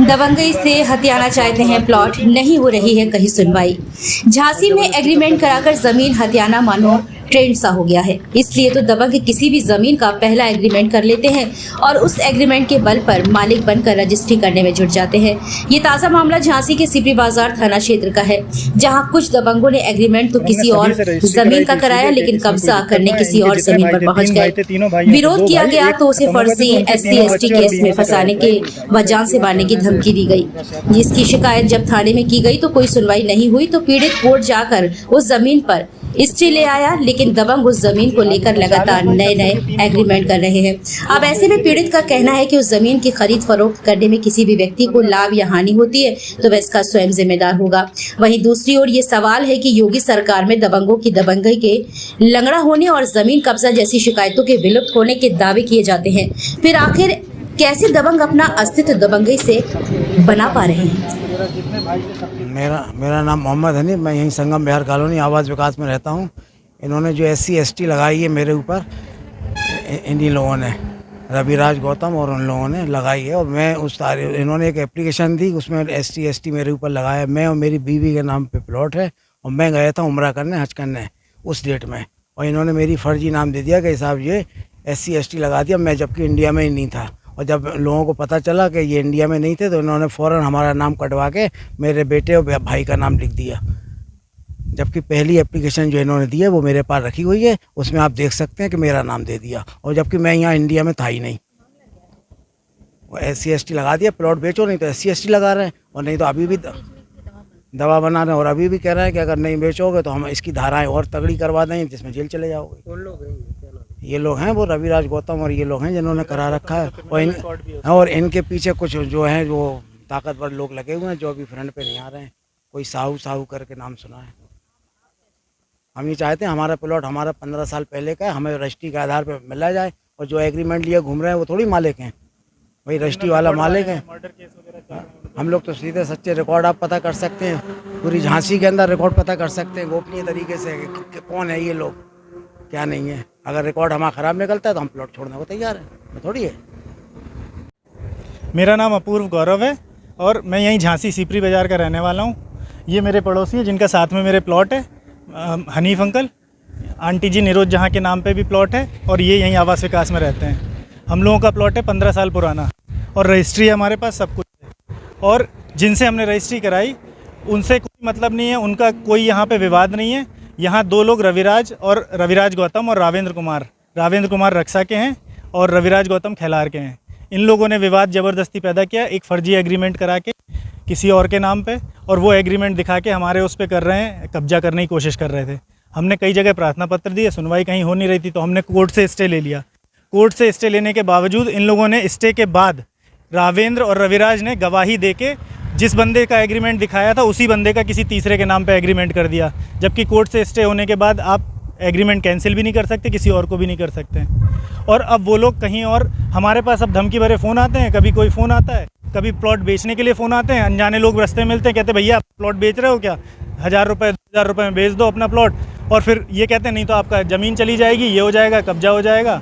दबंगई से हथियाना चाहते हैं प्लॉट, नहीं हो रही है कहीं सुनवाई। झांसी में एग्रीमेंट कराकर जमीन हथियाना मानो ट्रेंड सा हो गया है, इसलिए तो दबंग किसी भी जमीन का पहला एग्रीमेंट कर लेते हैं और उस एग्रीमेंट के बल पर मालिक बनकर रजिस्ट्री करने में जुट जाते हैं। ये ताजा मामला झांसी के सिपरी बाजार थाना क्षेत्र का है, जहां कुछ दबंगों ने एग्रीमेंट तो किसी और जमीन का कराया, लेकिन कब्जा करने किसी और जमीन पर पहुंच गए। विरोध किया गया तो उसे फर्जी SC/ST केस में फंसाने के व जान से मारने की धमकी दी गई, जिसकी शिकायत जब थाने में की गई तो कोई सुनवाई नहीं हुई तो पीड़ित कोर्ट जाकर उस जमीन पर स्टे ले आया, लेकिन दबंग उस जमीन को लेकर लगातार नए एग्रीमेंट कर रहे हैं। अब ऐसे में पीड़ित का कहना है कि उस जमीन की खरीद फरोख्त करने में किसी भी व्यक्ति को लाभ या हानि होती है तो वह इसका स्वयं जिम्मेदार होगा। वहीं दूसरी ओर ये सवाल है कि योगी सरकार में दबंगों की दबंगई के लंगड़ा होने और जमीन कब्जा जैसी शिकायतों के विलुप्त होने के दावे किए जाते हैं, फिर आखिर कैसे दबंग अपना अस्तित्व दबंगई से बना पा रहे हैं। मेरा नाम मोहम्मद हनीफ, मैं यहीं संगम बिहार कॉलोनी आवास विकास में रहता हूं। इन्होंने जो SC/ST लगाई है मेरे ऊपर, इन्हीं लोगों ने, रविराज गौतम और उन लोगों ने लगाई है। और मैं इन्होंने एक एप्लीकेशन दी, उसमें SC/ST मेरे ऊपर लगाया। मैं और मेरी बीवी के नाम पे प्लॉट है और मैं गया था उम्रा करने, हज करने उस डेट में, और इन्होंने मेरी फर्जी नाम दे दिया कि साहब ये SC/ST लगा दिया, मैं जबकि इंडिया में ही नहीं था। और जब लोगों को पता चला कि ये इंडिया में नहीं थे तो इन्होंने फ़ौरन हमारा नाम कटवा के मेरे बेटे और भाई का नाम लिख दिया, जबकि पहली एप्लीकेशन जो इन्होंने दी है वो मेरे पास रखी हुई है, उसमें आप देख सकते हैं कि मेरा नाम दे दिया, और जबकि मैं यहाँ इंडिया में था ही नहीं। वो SC/ST लगा दिया, प्लॉट बेचो नहीं तो SC/ST लगा रहे हैं, और नहीं तो अभी भी दवा बना रहे हैं, और अभी भी कह रहे हैं कि अगर नहीं बेचोगे तो हम इसकी धाराएँ और तगड़ी करवा देंगे जिसमें जेल चले जाओगे। कौन लोग हैं? ये लोग हैं वो रविराज गौतम और ये लोग हैं जिन्होंने करा रखा है, और इनके पीछे कुछ जो हैं वो ताकतवर लोग लगे हुए हैं जो अभी फ्रंट पे नहीं आ रहे हैं। कोई साहू करके नाम सुना है। हम ये चाहते हैं हमारा प्लॉट हमारा 15 साल पहले का है, हमें रजिस्ट्री के आधार पर मिला जाए, और जो एग्रीमेंट लिए घूम रहे हैं वो थोड़ी मालिक हैं, वही रजिस्ट्री वाला मालिक है। हम लोग तो सीधे सच्चे रिकॉर्ड आप पता कर सकते हैं, पूरी झांसी के अंदर रिकॉर्ड पता कर सकते हैं गोपनीय तरीके से कि कौन है ये लोग, क्या नहीं है। अगर रिकॉर्ड हमारा ख़राब निकलता है तो हम प्लॉट छोड़ने को तैयार है, थोड़ी है। मेरा नाम अपूर्व गौरव है और मैं यहीं झांसी सिपरी बाज़ार का रहने वाला हूँ। ये मेरे पड़ोसी है जिनका साथ में मेरे प्लॉट है, हनीफ अंकल, आंटी जी निरोज जहाँ के नाम पे भी प्लॉट है, और ये यहीं आवास विकास में रहते हैं। हम लोगों का प्लॉट है 15 साल पुराना, और रजिस्ट्री है हमारे पास, सब कुछ है। और जिनसे हमने रजिस्ट्री कराई उनसे कोई मतलब नहीं है, उनका कोई यहाँ पे विवाद नहीं है। यहाँ दो लोग रविराज गौतम और रावेंद्र कुमार रक्षा के हैं और रविराज गौतम खैलार के हैं। इन लोगों ने विवाद ज़बरदस्ती पैदा किया, एक फ़र्जी एग्रीमेंट करा के किसी और के नाम पे, और वो एग्रीमेंट दिखा के हमारे उस पे कर रहे हैं, कब्जा करने की कोशिश कर रहे थे। हमने कई जगह प्रार्थना पत्र दिए, सुनवाई कहीं हो नहीं रही थी, तो हमने कोर्ट से स्टे ले लिया। कोर्ट से स्टे लेने के बावजूद इन लोगों ने स्टे के बाद रावेंद्र और रविराज ने गवाही दे के जिस बंदे का एग्रीमेंट दिखाया था उसी बंदे का किसी तीसरे के नाम पे एग्रीमेंट कर दिया, जबकि कोर्ट से स्टे होने के बाद आप एग्रीमेंट कैंसिल भी नहीं कर सकते, किसी और को भी नहीं कर सकते। और अब वो लोग कहीं और, हमारे पास अब धमकी भरे फ़ोन आते हैं, कभी कोई फ़ोन आता है, कभी प्लॉट बेचने के लिए फ़ोन आते हैं, अनजाने लोग रास्ते में मिलते हैं, कहते भैया प्लॉट बेच रहे हो क्या, 1000 रुपये 2000 रुपये में बेच दो अपना प्लॉट, और फिर ये कहते हैं नहीं तो आपका ज़मीन चली जाएगी, ये हो जाएगा, कब्जा हो जाएगा,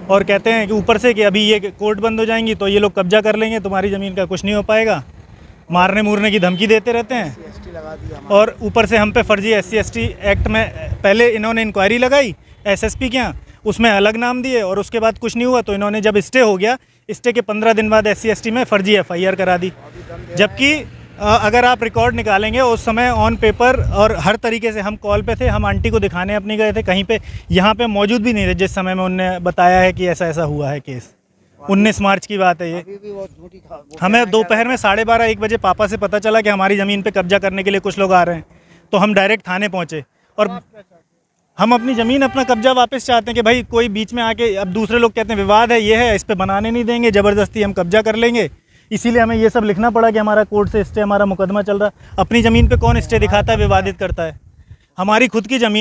और कहते हैं कि ऊपर से कि अभी ये कोर्ट बंद हो जाएंगी तो ये लोग कब्जा कर लेंगे, तुम्हारी ज़मीन का कुछ नहीं हो पाएगा, मारने मूरने की धमकी देते रहते हैं। और ऊपर से हम पे फर्जी SC/ST एक्ट में पहले इन्होंने इंक्वायरी लगाई SSP के यहाँ, उसमें अलग नाम दिए, और उसके बाद कुछ नहीं हुआ तो इन्होंने जब स्टे हो गया, स्टे के 15 दिन बाद SC/ST में फर्जी FIR करा दी। जबकि अगर आप रिकॉर्ड निकालेंगे उस समय ऑन पेपर और हर तरीके से हम कॉल पे थे, हम आंटी को दिखाने अपनी गए थे, कहीं पे यहाँ पे मौजूद भी नहीं थे जिस समय में उनने बताया है कि ऐसा हुआ है केस। 19 मार्च की बात है ये। हमें दोपहर में 12:30-1 बजे पापा से पता चला कि हमारी ज़मीन पे कब्जा करने के लिए कुछ लोग आ रहे हैं, तो हम डायरेक्ट थाने पहुँचे, और हम अपनी ज़मीन अपना कब्जा वापस चाहते हैं कि भाई कोई बीच में आके, अब दूसरे लोग कहते हैं विवाद है, ये है, इस पे बनाने नहीं देंगे, ज़बरदस्ती हम कब्जा कर लेंगे, इसीलिए हमें ये सब लिखना पड़ा कि हमारा कोर्ट से स्टे, हमारा मुकदमा चल रहा। अपनी ज़मीन पे कौन स्टे दिखाता है, विवादित करता है? हमारी खुद की ज़मीन